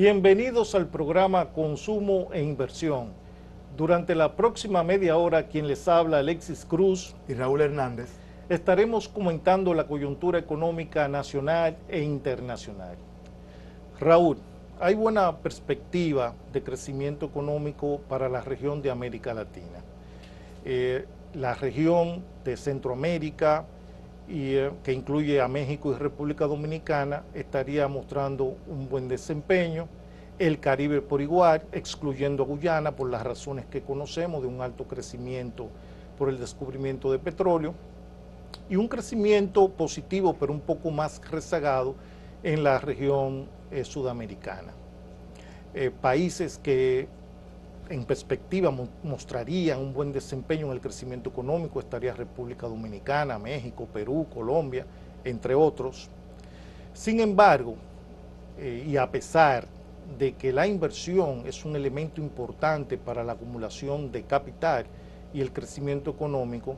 Bienvenidos al programa Consumo e Inversión. Durante la próxima media hora, quien les habla, Alexis Cruz y Raúl Hernández, estaremos comentando la coyuntura económica nacional e internacional. Raúl, hay buena perspectiva de crecimiento económico para la región de América Latina. La región de Centroamérica, que incluye a México y República Dominicana, estaría mostrando un buen desempeño. El Caribe por igual, excluyendo a Guyana por las razones que conocemos de un alto crecimiento por el descubrimiento de petróleo y un crecimiento positivo pero un poco más rezagado en la región sudamericana. Países que en perspectiva mostrarían un buen desempeño en el crecimiento económico estaría República Dominicana, México, Perú, Colombia, entre otros. Sin embargo, y a pesar de que la inversión es un elemento importante para la acumulación de capital y el crecimiento económico,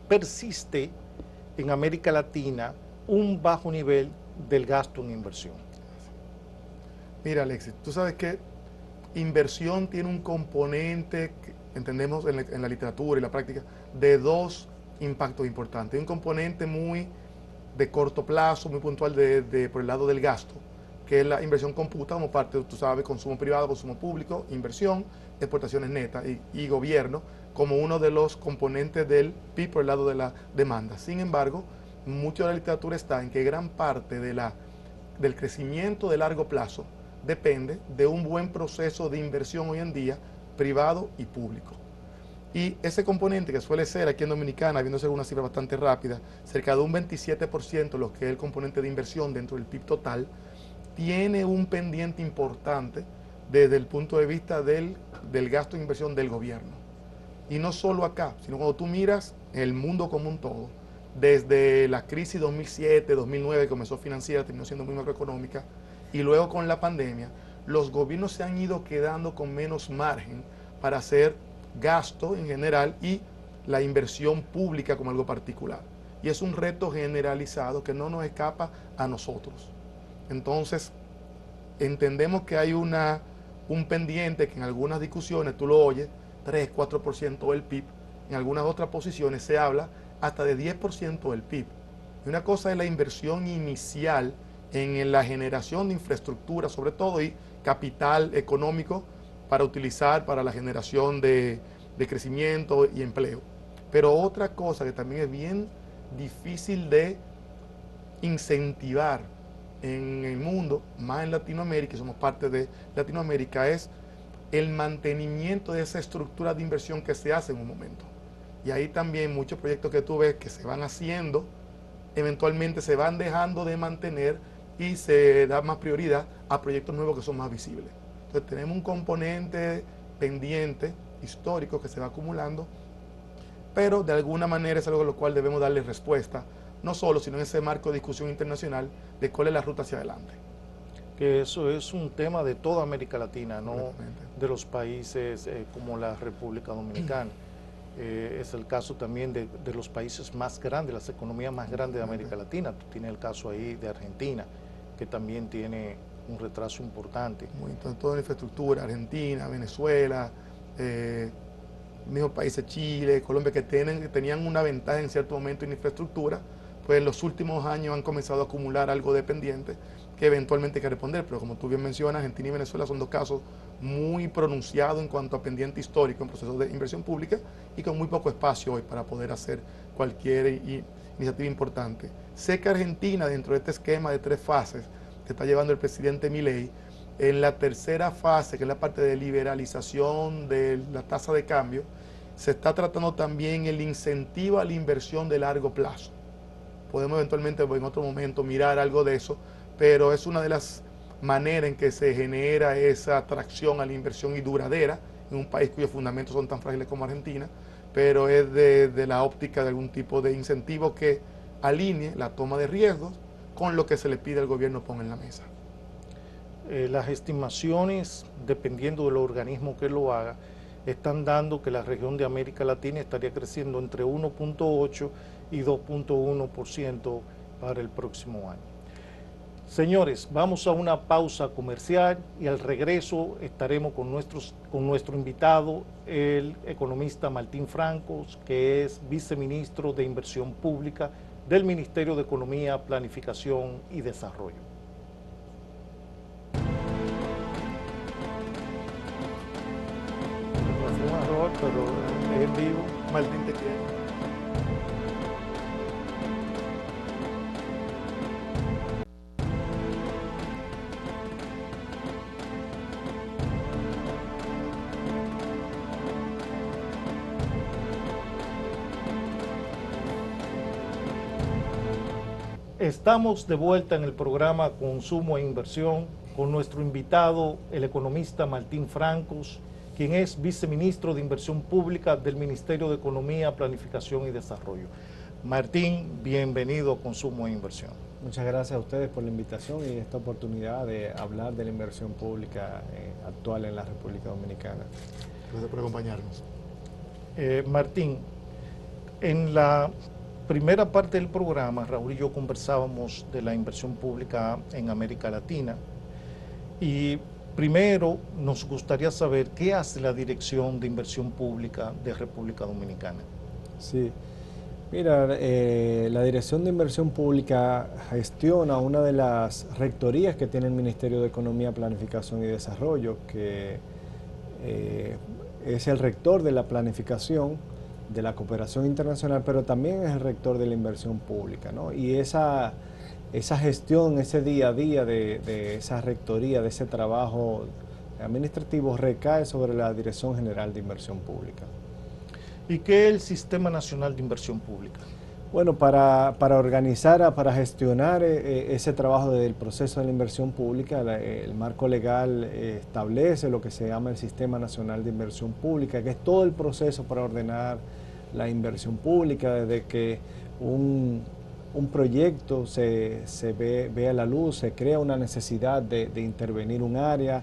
persiste en América Latina un bajo nivel del gasto en inversión. Mira, Alexis, tú sabes que inversión tiene un componente, que entendemos en la literatura y la práctica, de dos impactos importantes. Un componente muy de corto plazo, muy puntual por el lado del gasto, que es la inversión computa como parte, tú sabes, consumo privado, consumo público, inversión, exportaciones netas y gobierno, como uno de los componentes del PIB por el lado de la demanda. Sin embargo, mucho de la literatura está en que gran parte del crecimiento de largo plazo depende de un buen proceso de inversión hoy en día, privado y público. Y ese componente que suele ser aquí en Dominicana, viéndose una cifra bastante rápida, cerca de un 27%, lo que es el componente de inversión dentro del PIB total, tiene un pendiente importante desde el punto de vista del gasto de inversión del gobierno. Y no solo acá, sino cuando tú miras el mundo como un todo, desde la crisis 2007, 2009, que comenzó financiera, terminó siendo muy macroeconómica, y luego con la pandemia, los gobiernos se han ido quedando con menos margen para hacer gasto en general y la inversión pública como algo particular. Y es un reto generalizado que no nos escapa a nosotros. Entonces, entendemos que hay un pendiente que en algunas discusiones tú lo oyes, 3, 4% del PIB, en algunas otras posiciones se habla hasta de 10% del PIB. Y una cosa es la inversión inicial en la generación de infraestructura, sobre todo, y capital económico para utilizar para la generación de crecimiento y empleo. Pero otra cosa que también es bien difícil de incentivar en el mundo, más en Latinoamérica, y somos parte de Latinoamérica, es el mantenimiento de esa estructura de inversión que se hace en un momento. Y ahí también muchos proyectos que tú ves que se van haciendo, eventualmente se van dejando de mantener y se da más prioridad a proyectos nuevos que son más visibles. Entonces tenemos un componente pendiente, histórico, que se va acumulando, pero de alguna manera es algo a lo cual debemos darle respuesta, no solo, sino en ese marco de discusión internacional de cuál es la ruta hacia adelante. Que eso es un tema de toda América Latina, no de los países como la República Dominicana. Es el caso también de los países más grandes, las economías más grandes de América Latina. Tú tienes el caso ahí de Argentina, que también tiene un retraso importante. Entonces, toda la infraestructura, Argentina, Venezuela, mismos países, Chile, Colombia, que tenían una ventaja en cierto momento en infraestructura, pues en los últimos años han comenzado a acumular algo de pendiente que eventualmente hay que responder. Pero como tú bien mencionas, Argentina y Venezuela son dos casos muy pronunciados en cuanto a pendiente histórico en procesos de inversión pública y con muy poco espacio hoy para poder hacer cualquier iniciativa importante. Sé que Argentina, dentro de este esquema de 3 fases que está llevando el presidente Milei, en la tercera fase, que es la parte de liberalización de la tasa de cambio, se está tratando también el incentivo a la inversión de largo plazo. Podemos eventualmente en otro momento mirar algo de eso, pero es una de las maneras en que se genera esa atracción a la inversión y duradera en un país cuyos fundamentos son tan frágiles como Argentina, pero es de la óptica de algún tipo de incentivo que alinee la toma de riesgos con lo que se le pide al gobierno ponga en la mesa. Las estimaciones, dependiendo del organismo que lo haga, están dando que la región de América Latina estaría creciendo entre 1.8 y 2.1% para el próximo año. Señores, vamos a una pausa comercial y al regreso estaremos con nuestro invitado, el economista Martín Francos, que es viceministro de Inversión Pública del Ministerio de Economía, Planificación y Desarrollo. Fue un error, pero es vivo. Martín, te quiero. Estamos de vuelta en el programa Consumo e Inversión con nuestro invitado, el economista Martín Francos, quien es viceministro de Inversión Pública del Ministerio de Economía, Planificación y Desarrollo. Martín, bienvenido a Consumo e Inversión. Muchas gracias a ustedes por la invitación y esta oportunidad de hablar de la inversión pública actual en la República Dominicana. Gracias por acompañarnos. Martín, en la primera parte del programa, Raúl y yo conversábamos de la inversión pública en América Latina y primero nos gustaría saber qué hace la Dirección de Inversión Pública de República Dominicana. Sí, mira, la Dirección de Inversión Pública gestiona una de las rectorías que tiene el Ministerio de Economía, Planificación y Desarrollo, que es el rector de la planificación, de la cooperación internacional, pero también es el rector de la inversión pública, ¿no? Y esa gestión, ese día a día de esa rectoría, de ese trabajo administrativo, recae sobre la Dirección General de Inversión Pública. ¿Y qué es el Sistema Nacional de Inversión Pública? Bueno, para organizar, para gestionar ese trabajo del proceso de la inversión pública, el marco legal establece lo que se llama el Sistema Nacional de Inversión Pública, que es todo el proceso para ordenar la inversión pública, desde que un proyecto se ve a la luz, se crea una necesidad de intervenir un área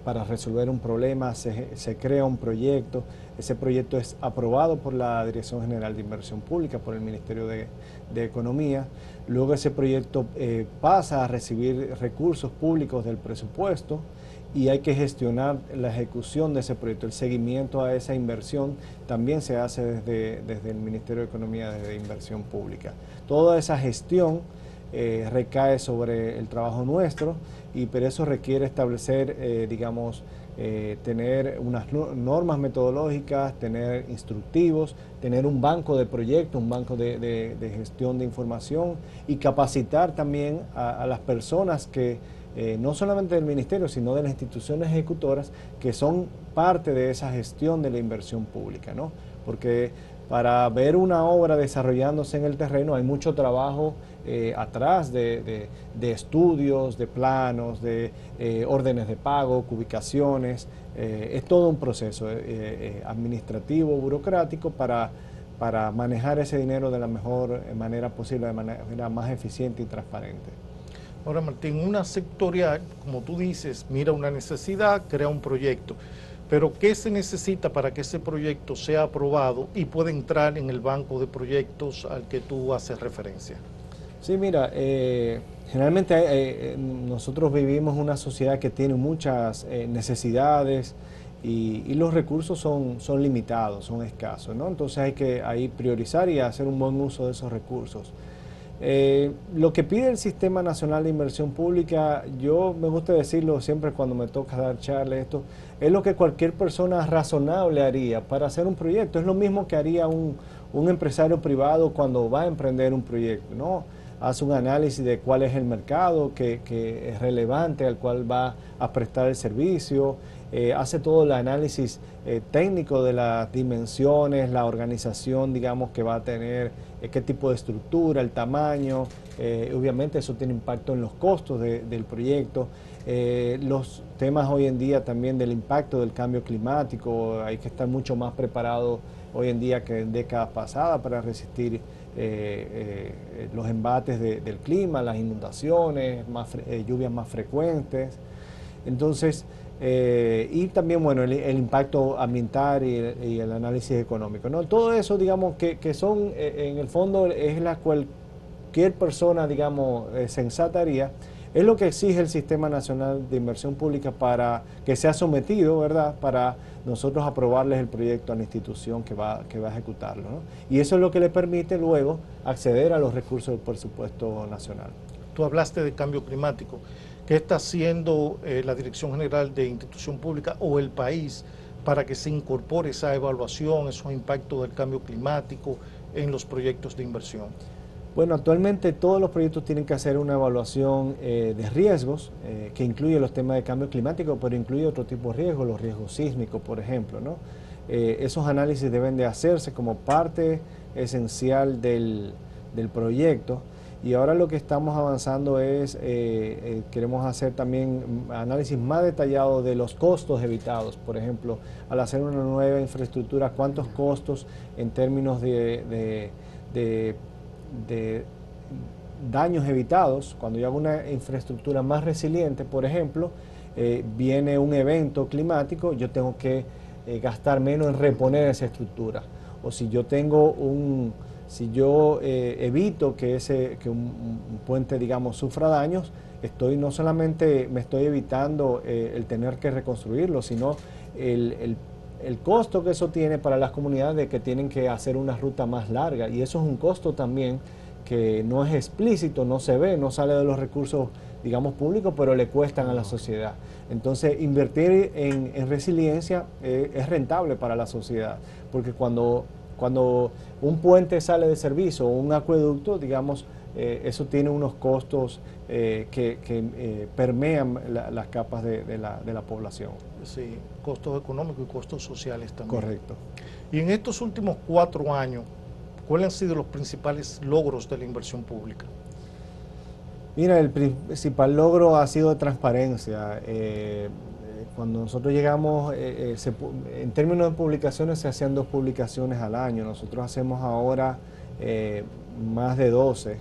para resolver un problema, se crea un proyecto. Ese proyecto es aprobado por la Dirección General de Inversión Pública, por el Ministerio de Economía. Luego ese proyecto pasa a recibir recursos públicos del presupuesto y hay que gestionar la ejecución de ese proyecto. El seguimiento a esa inversión también se hace desde el Ministerio de Economía, desde Inversión Pública. Toda esa gestión recae sobre el trabajo nuestro, y pero eso requiere establecer, tener unas normas metodológicas, tener instructivos, tener un banco de proyectos, un banco de gestión de información, y capacitar también a las personas que, no solamente del ministerio, sino de las instituciones ejecutoras, que son parte de esa gestión de la inversión pública, ¿no? Porque para ver una obra desarrollándose en el terreno hay mucho trabajo atrás de estudios, de planos, de órdenes de pago, ubicaciones. Es todo un proceso administrativo, burocrático para manejar ese dinero de la mejor manera posible, de manera más eficiente y transparente. Ahora, Martín, una sectorial, como tú dices, mira una necesidad, crea un proyecto. Pero ¿qué se necesita para que ese proyecto sea aprobado y pueda entrar en el banco de proyectos al que tú haces referencia? Sí, mira, generalmente nosotros vivimos una sociedad que tiene muchas necesidades y los recursos son limitados, son escasos, ¿no? Entonces hay que priorizar y hacer un buen uso de esos recursos. Lo que pide el Sistema Nacional de Inversión Pública, yo me gusta decirlo siempre cuando me toca dar charla, esto es lo que cualquier persona razonable haría para hacer un proyecto. Es lo mismo que haría un empresario privado cuando va a emprender un proyecto, ¿no? Hace un análisis de cuál es el mercado que es relevante, al cual va a prestar el servicio, hace todo el análisis técnico de las dimensiones, la organización, digamos, que va a tener, qué tipo de estructura, el tamaño. Obviamente eso tiene impacto en los costos del proyecto. Los temas hoy en día también del impacto del cambio climático, hay que estar mucho más preparado hoy en día que en décadas pasadas para resistir los embates del clima, las inundaciones, lluvias más frecuentes. Entonces, y también, bueno, el impacto ambiental y el análisis económico, ¿no? Todo eso, digamos, que son, en el fondo, es la cualquier persona, digamos, sensata haría, Es lo que exige el Sistema Nacional de Inversión Pública para que sea sometido, ¿verdad?, para nosotros aprobarles el proyecto a la institución que va a ejecutarlo, ¿no? Y eso es lo que le permite luego acceder a los recursos del presupuesto nacional. Tú hablaste de cambio climático. ¿Qué está haciendo la Dirección General de Institución Pública o el país para que se incorpore esa evaluación, esos impactos del cambio climático en los proyectos de inversión? Bueno, actualmente todos los proyectos tienen que hacer una evaluación de riesgos, que incluye los temas de cambio climático, pero incluye otro tipo de riesgos, los riesgos sísmicos, por ejemplo, ¿no? Esos análisis deben de hacerse como parte esencial del proyecto. Y ahora lo que estamos avanzando es, queremos hacer también análisis más detallado de los costos evitados. Por ejemplo, al hacer una nueva infraestructura, cuántos costos en términos de daños evitados. Cuando yo hago una infraestructura más resiliente, por ejemplo, viene un evento climático, yo tengo que gastar menos en reponer esa estructura. O si yo tengo si yo evito que un puente, digamos, sufra daños, no solamente me estoy evitando el tener que reconstruirlo, sino el costo que eso tiene para las comunidades, que tienen que hacer una ruta más larga, y eso es un costo también que no es explícito, no se ve, no sale de los recursos, digamos, públicos, pero le cuestan a la sociedad. Entonces, invertir en resiliencia es rentable para la sociedad, porque cuando un puente sale de servicio o un acueducto, digamos, eso tiene unos costos que permean las capas de la población. Sí, costos económicos y costos sociales también. Correcto. Y en estos últimos 4 años, ¿cuáles han sido los principales logros de la inversión pública? Mira, el principal logro ha sido de transparencia. Cuando nosotros llegamos, en términos de publicaciones, se hacían 2 publicaciones al año. Nosotros hacemos ahora más de 12.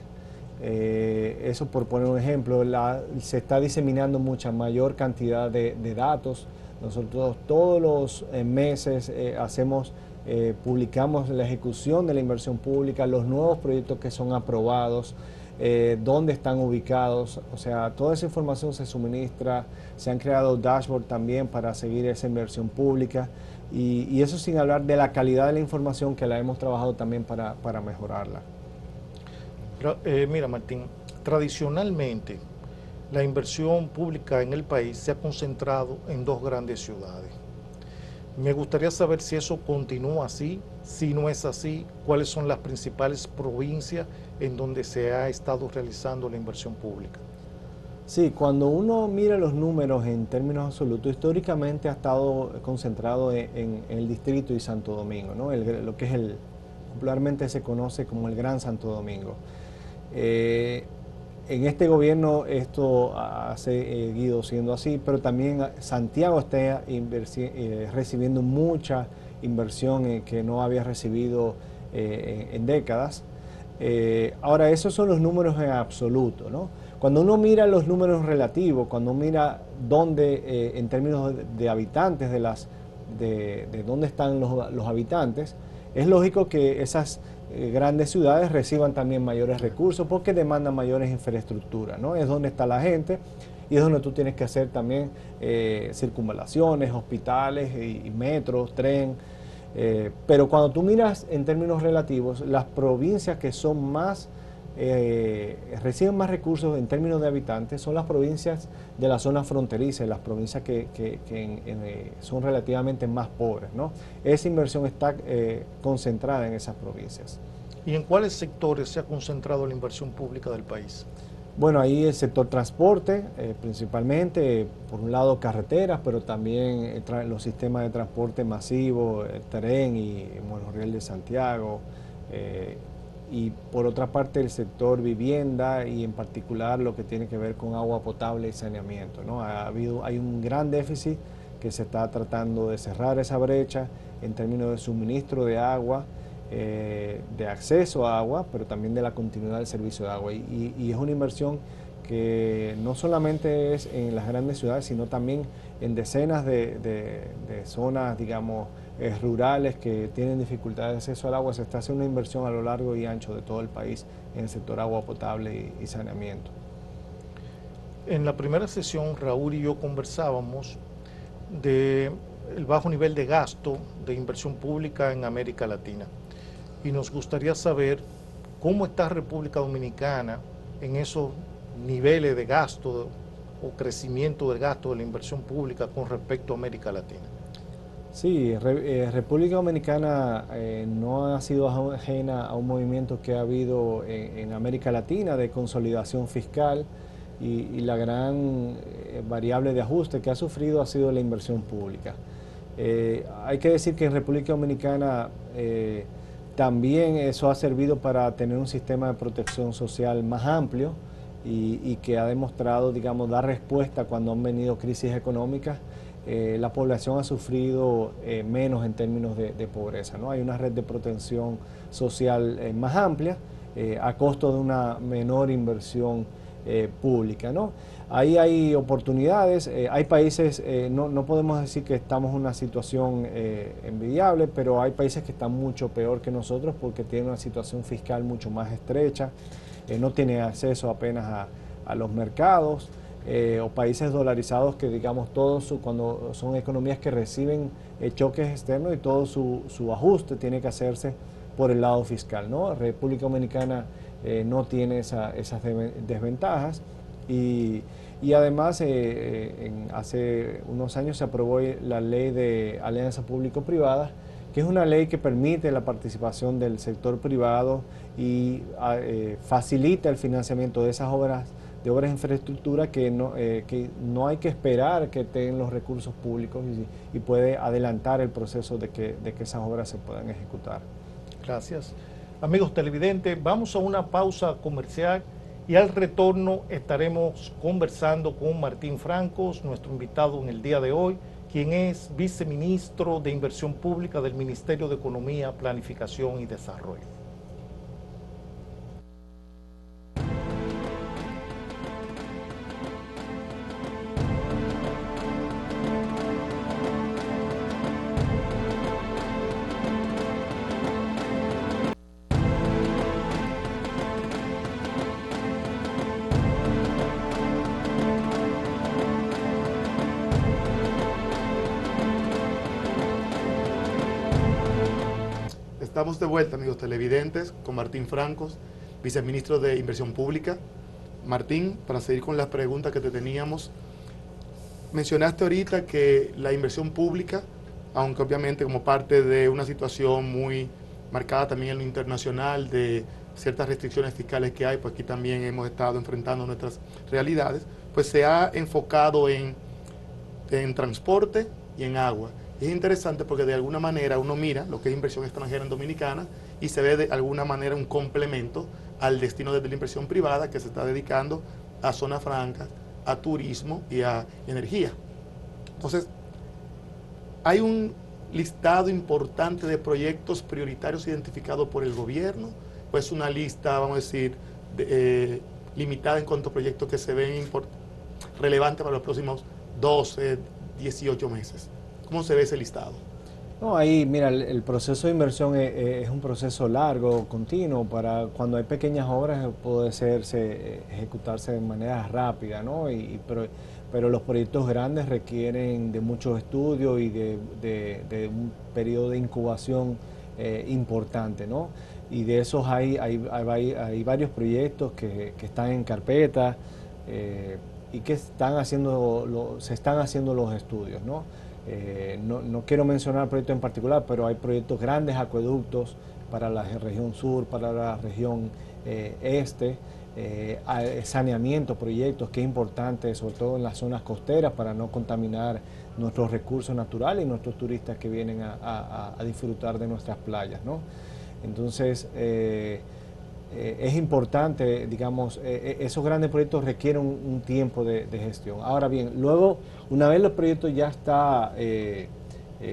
Eso por poner un ejemplo. Se está diseminando mucha mayor cantidad de datos. Nosotros todos los meses publicamos la ejecución de la inversión pública, los nuevos proyectos que son aprobados, dónde están ubicados. O sea, toda esa información se suministra. Se han creado dashboards también para seguir esa inversión pública, y eso sin hablar de la calidad de la información, que la hemos trabajado también para mejorarla. Pero, mira, Martín, tradicionalmente la inversión pública en el país se ha concentrado en 2 grandes ciudades. Me gustaría saber si eso continúa así. Si no es así, ¿cuáles son las principales provincias en donde se ha estado realizando la inversión pública? Sí, cuando uno mira los números en términos absolutos, históricamente ha estado concentrado en el Distrito y Santo Domingo, ¿no? Lo que es popularmente se conoce como el Gran Santo Domingo. En este gobierno esto ha seguido siendo así, pero también Santiago está recibiendo mucha inversión que no había recibido en décadas. Ahora, esos son los números en absoluto, ¿no? Cuando uno mira los números relativos, cuando uno mira dónde, en términos de habitantes, de dónde están los habitantes, es lógico que esas grandes ciudades reciban también mayores recursos porque demandan mayores infraestructuras, ¿no? Es donde está la gente y es donde tú tienes que hacer también circunvalaciones, hospitales y metros, tren. Pero cuando tú miras en términos relativos, las provincias que son reciben más recursos en términos de habitantes son las provincias de la zona fronteriza, las provincias que son relativamente más pobres, ¿no? Esa inversión está concentrada en esas provincias. ¿Y en cuáles sectores se ha concentrado la inversión pública del país? Bueno, ahí el sector transporte, principalmente, por un lado carreteras, pero también los sistemas de transporte masivo, el tren y el monorriel de Santiago, y por otra parte el sector vivienda y en particular lo que tiene que ver con agua potable y saneamiento, ¿no? Hay un gran déficit que se está tratando de cerrar esa brecha en términos de suministro de agua, de acceso a agua, pero también de la continuidad del servicio de agua. Y es una inversión que no solamente es en las grandes ciudades, sino también en decenas de zonas, digamos, rurales que tienen dificultades de acceso al agua. Se está haciendo una inversión a lo largo y ancho de todo el país en el sector agua potable y saneamiento. En la primera sesión, Raúl y yo conversábamos de el bajo nivel de gasto de inversión pública en América Latina. Y nos gustaría saber cómo está República Dominicana en esos niveles de gasto o crecimiento del gasto de la inversión pública con respecto a América Latina. Sí, República Dominicana no ha sido ajena a un movimiento que ha habido en América Latina de consolidación fiscal y la gran variable de ajuste que ha sufrido ha sido la inversión pública. Hay que decir que en República Dominicana también eso ha servido para tener un sistema de protección social más amplio y que ha demostrado, digamos, dar respuesta cuando han venido crisis económicas. La población ha sufrido menos en términos de pobreza, ¿no? Hay una red de protección social más amplia a costo de una menor inversión pública, ¿no? Ahí hay oportunidades, hay países, no podemos decir que estamos en una situación envidiable, pero hay países que están mucho peor que nosotros porque tienen una situación fiscal mucho más estrecha, no tienen acceso apenas a los mercados, o países dolarizados que, digamos, cuando son economías que reciben choques externos y todo su ajuste tiene que hacerse por el lado fiscal, ¿no? República Dominicana no tiene esas desventajas y además hace unos años se aprobó la ley de alianza público-privada, que es una ley que permite la participación del sector privado y facilita el financiamiento de esas obras de infraestructura que no hay que esperar que tengan los recursos públicos y puede adelantar el proceso de que esas obras se puedan ejecutar. Gracias. Amigos televidentes, vamos a una pausa comercial y al retorno estaremos conversando con Martín Francos, nuestro invitado en el día de hoy, quien es viceministro de Inversión Pública del Ministerio de Economía, Planificación y Desarrollo. Estamos de vuelta, amigos televidentes, con Martín Francos, viceministro de Inversión Pública. Martín, para seguir con las preguntas que te teníamos, mencionaste ahorita que la inversión pública, aunque obviamente como parte de una situación muy marcada también en lo internacional de ciertas restricciones fiscales que hay, pues aquí también hemos estado enfrentando nuestras realidades, pues se ha enfocado en transporte y en agua. Es interesante porque de alguna manera uno mira lo que es inversión extranjera en Dominicana y se ve de alguna manera un complemento al destino de la inversión privada que se está dedicando a zonas francas, a turismo y a energía. Entonces, hay un listado importante de proyectos prioritarios identificados por el gobierno, pues una lista, vamos a decir, limitada en cuanto a proyectos que se ven relevantes para los próximos 12, 18 meses. ¿Cómo se ve ese listado? No, ahí, mira, el proceso de inversión es un proceso largo, continuo. Para cuando hay pequeñas obras puede ejecutarse de manera rápida, ¿no? Pero los proyectos grandes requieren de mucho estudio y de un periodo de incubación importante, ¿no? Y de esos hay varios proyectos que están en carpeta y que se están haciendo los estudios, ¿no? No quiero mencionar proyectos en particular, pero hay proyectos grandes, acueductos para la región sur, para la región este, saneamiento, proyectos que es importante, sobre todo en las zonas costeras, para no contaminar nuestros recursos naturales y nuestros turistas que vienen a disfrutar de nuestras playas, ¿no? Entonces, es importante, digamos, esos grandes proyectos requieren un tiempo de gestión. Ahora bien, luego, una vez los proyectos ya está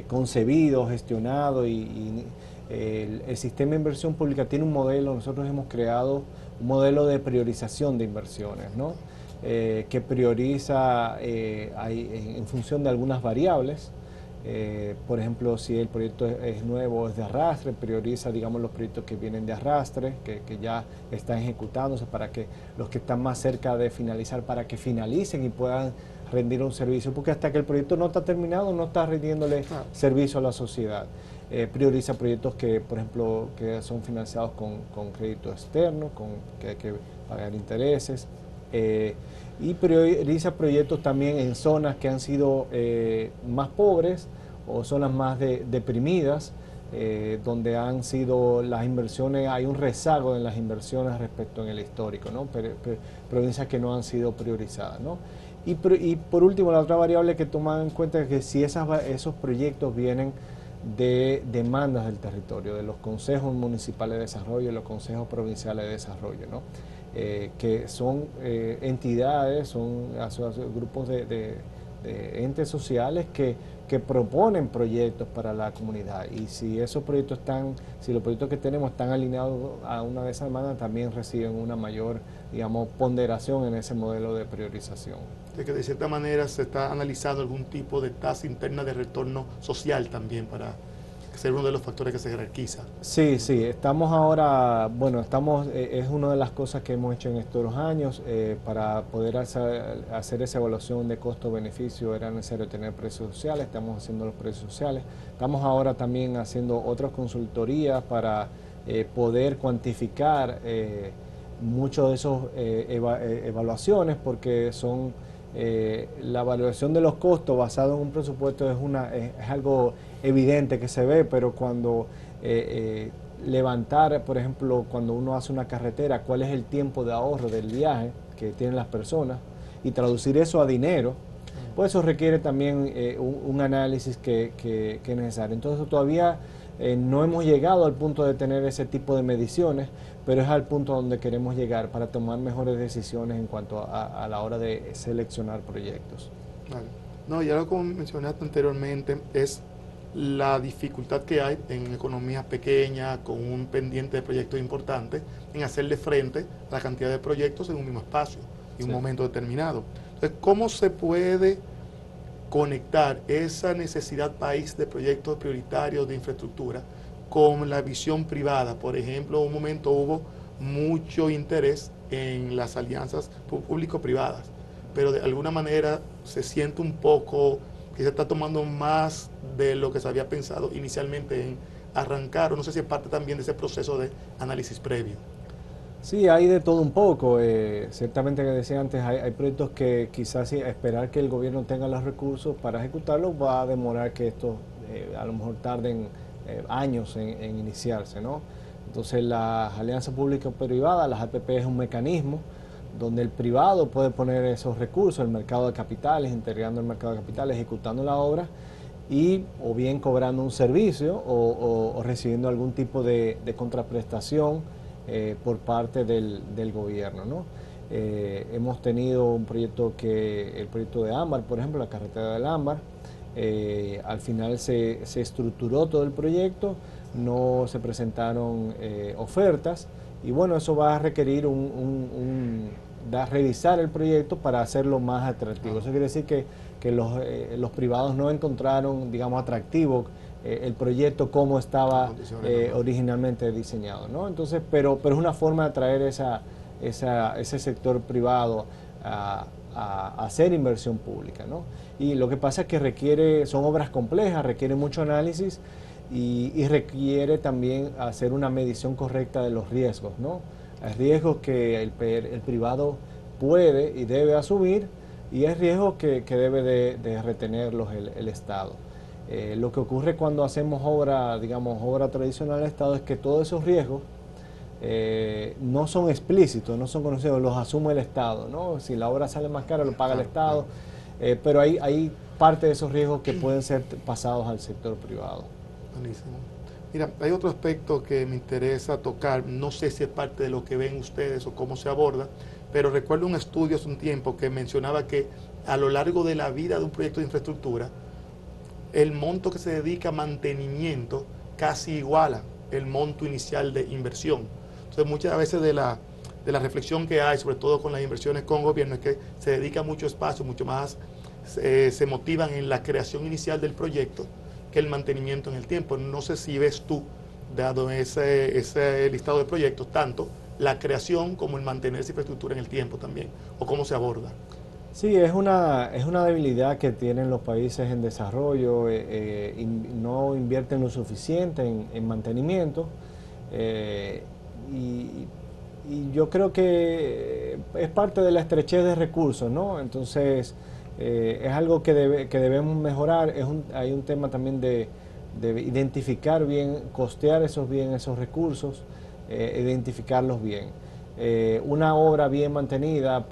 concebido, gestionado y el sistema de inversión pública tiene un modelo, nosotros hemos creado un modelo de priorización de inversiones, ¿no? Que prioriza en función de algunas variables Por ejemplo, si el proyecto es nuevo, es de arrastre, prioriza, digamos, los proyectos que vienen de arrastre, que ya están ejecutándose, para que los que están más cerca de finalizar, para que finalicen y puedan rendir un servicio, porque hasta que el proyecto no está terminado, no está rindiéndole servicio a la sociedad. Prioriza proyectos que, por ejemplo, que son financiados con crédito externo, que hay que pagar intereses. Y prioriza proyectos también en zonas que han sido más pobres o zonas más deprimidas, donde han sido las inversiones, hay un rezago en las inversiones respecto en el histórico, ¿no? Provincias que no han sido priorizadas, ¿no? Y por último, la otra variable que tomar en cuenta es que si esos proyectos vienen de demandas del territorio, de los consejos municipales de desarrollo, de los consejos provinciales de desarrollo, ¿no? Que son entidades, son grupos de entes sociales que proponen proyectos para la comunidad, y si esos proyectos si los proyectos que tenemos están alineados a una de esas demandas, también reciben una mayor, digamos, ponderación en ese modelo de priorización. De que de cierta manera se está analizando algún tipo de tasa interna de retorno social también para ser uno de los factores que se jerarquiza. Sí, estamos ahora, bueno, es una de las cosas que hemos hecho en estos 2 años. Para poder hacer esa evaluación de costo-beneficio era necesario tener precios sociales, estamos haciendo los precios sociales. Estamos ahora también haciendo otras consultorías para poder cuantificar muchos de esos evaluaciones, porque son la evaluación de los costos basado en un presupuesto es algo evidente que se ve, pero cuando levantar, por ejemplo, cuando uno hace una carretera, cuál es el tiempo de ahorro del viaje que tienen las personas y traducir eso a dinero, pues eso requiere también un análisis que es necesario. Entonces todavía no hemos llegado al punto de tener ese tipo de mediciones, pero es al punto donde queremos llegar para tomar mejores decisiones en cuanto a la hora de seleccionar proyectos. Vale. No, y algo como mencionaste anteriormente es la dificultad que hay en economías pequeñas con un pendiente de proyectos importantes en hacerle frente a la cantidad de proyectos en un mismo espacio y un momento determinado. Entonces, ¿cómo se puede conectar esa necesidad país de proyectos prioritarios de infraestructura con la visión privada? Por ejemplo, en un momento hubo mucho interés en las alianzas público-privadas, pero de alguna manera se siente un poco que se está tomando más de lo que se había pensado inicialmente en arrancar, o no sé si es parte también de ese proceso de análisis previo. Sí, hay de todo un poco. Ciertamente, que decía antes, hay proyectos que quizás esperar que el gobierno tenga los recursos para ejecutarlos va a demorar que estos a lo mejor tarden años en iniciarse, ¿no? Entonces, las alianzas público-privadas, las APP, es un mecanismo donde el privado puede poner esos recursos, el mercado de capitales, integrando el mercado de capitales, ejecutando la obra, y o bien cobrando un servicio o recibiendo algún tipo de contraprestación por parte del gobierno, ¿no? Hemos tenido un proyecto el proyecto de Ámbar, por ejemplo, la carretera del Ámbar. Al final se estructuró todo el proyecto, no se presentaron ofertas, y bueno, eso va a requerir revisar el proyecto para hacerlo más atractivo. Eso quiere decir que los privados no encontraron, digamos, atractivo el proyecto como estaba originalmente diseñado, ¿no? Entonces, pero es una forma de atraer ese sector privado a hacer inversión pública, ¿no? Y lo que pasa es que son obras complejas, requiere mucho análisis y requiere también hacer una medición correcta de los riesgos, ¿no? Hay riesgos que el privado puede y debe asumir, y hay riesgos que debe de retenerlos el Estado. Lo que ocurre cuando hacemos obra tradicional del Estado es que todos esos riesgos no son explícitos, no son conocidos, los asume el Estado, ¿no? Si la obra sale más cara, lo paga el Estado, pero hay parte de esos riesgos que pueden ser pasados al sector privado. Buenísimo. Mira, hay otro aspecto que me interesa tocar, no sé si es parte de lo que ven ustedes o cómo se aborda, pero recuerdo un estudio hace un tiempo que mencionaba que a lo largo de la vida de un proyecto de infraestructura, el monto que se dedica a mantenimiento casi iguala el monto inicial de inversión. Entonces, muchas veces de la reflexión que hay, sobre todo con las inversiones con gobierno, es que se dedica mucho espacio, mucho más se motivan en la creación inicial del proyecto que el mantenimiento en el tiempo. No sé si ves tú, dado ese listado de proyectos, tanto la creación como el mantener esa infraestructura en el tiempo también, o cómo se aborda. Sí, es una debilidad que tienen los países en desarrollo, no invierten lo suficiente en mantenimiento, y yo creo que es parte de la estrechez de recursos, ¿no? Entonces, es algo que debemos mejorar. Hay un tema también de identificar bien, costear esos recursos, identificarlos bien. Una obra bien mantenida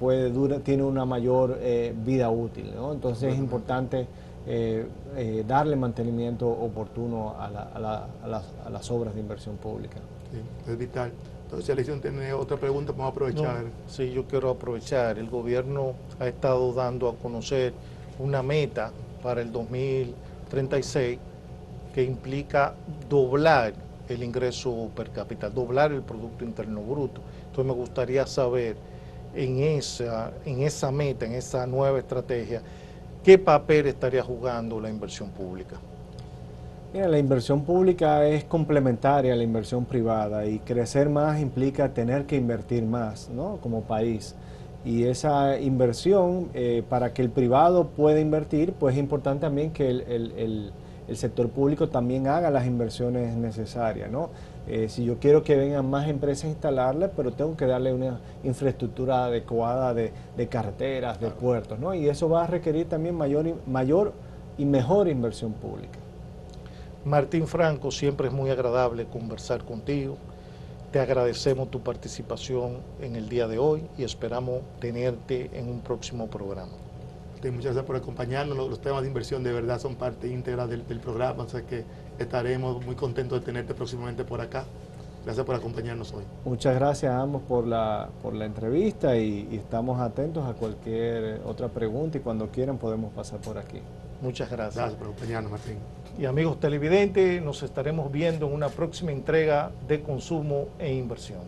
tiene una mayor vida útil, ¿no? Entonces es importante darle mantenimiento oportuno a las obras de inversión pública. Sí, es vital. Entonces, si Alicia tiene otra pregunta, vamos a aprovechar. No, sí, yo quiero aprovechar. El gobierno ha estado dando a conocer una meta para el 2036 que implica doblar el ingreso per cápita, doblar el Producto Interno Bruto. Entonces me gustaría saber en esa meta, en esa nueva estrategia, ¿qué papel estaría jugando la inversión pública? Mira, la inversión pública es complementaria a la inversión privada, y crecer más implica tener que invertir más, ¿no? Como país. Y esa inversión, para que el privado pueda invertir, pues es importante también que el sector público también haga las inversiones necesarias, ¿no? Si yo quiero que vengan más empresas a instalarlas, pero tengo que darle una infraestructura adecuada de carreteras, de puertos, ¿no? Y eso va a requerir también mayor y mejor inversión pública. Martín Franco, siempre es muy agradable conversar contigo. Te agradecemos tu participación en el día de hoy y esperamos tenerte en un próximo programa. Muchas gracias por acompañarnos. Los temas de inversión de verdad son parte íntegra del programa, o sea que estaremos muy contentos de tenerte próximamente por acá. Gracias por acompañarnos hoy. Muchas gracias a ambos por la entrevista, y estamos atentos a cualquier otra pregunta, y cuando quieran podemos pasar por aquí. Muchas gracias. Gracias por acompañarnos, Martín. Y amigos televidentes, nos estaremos viendo en una próxima entrega de Consumo e Inversión.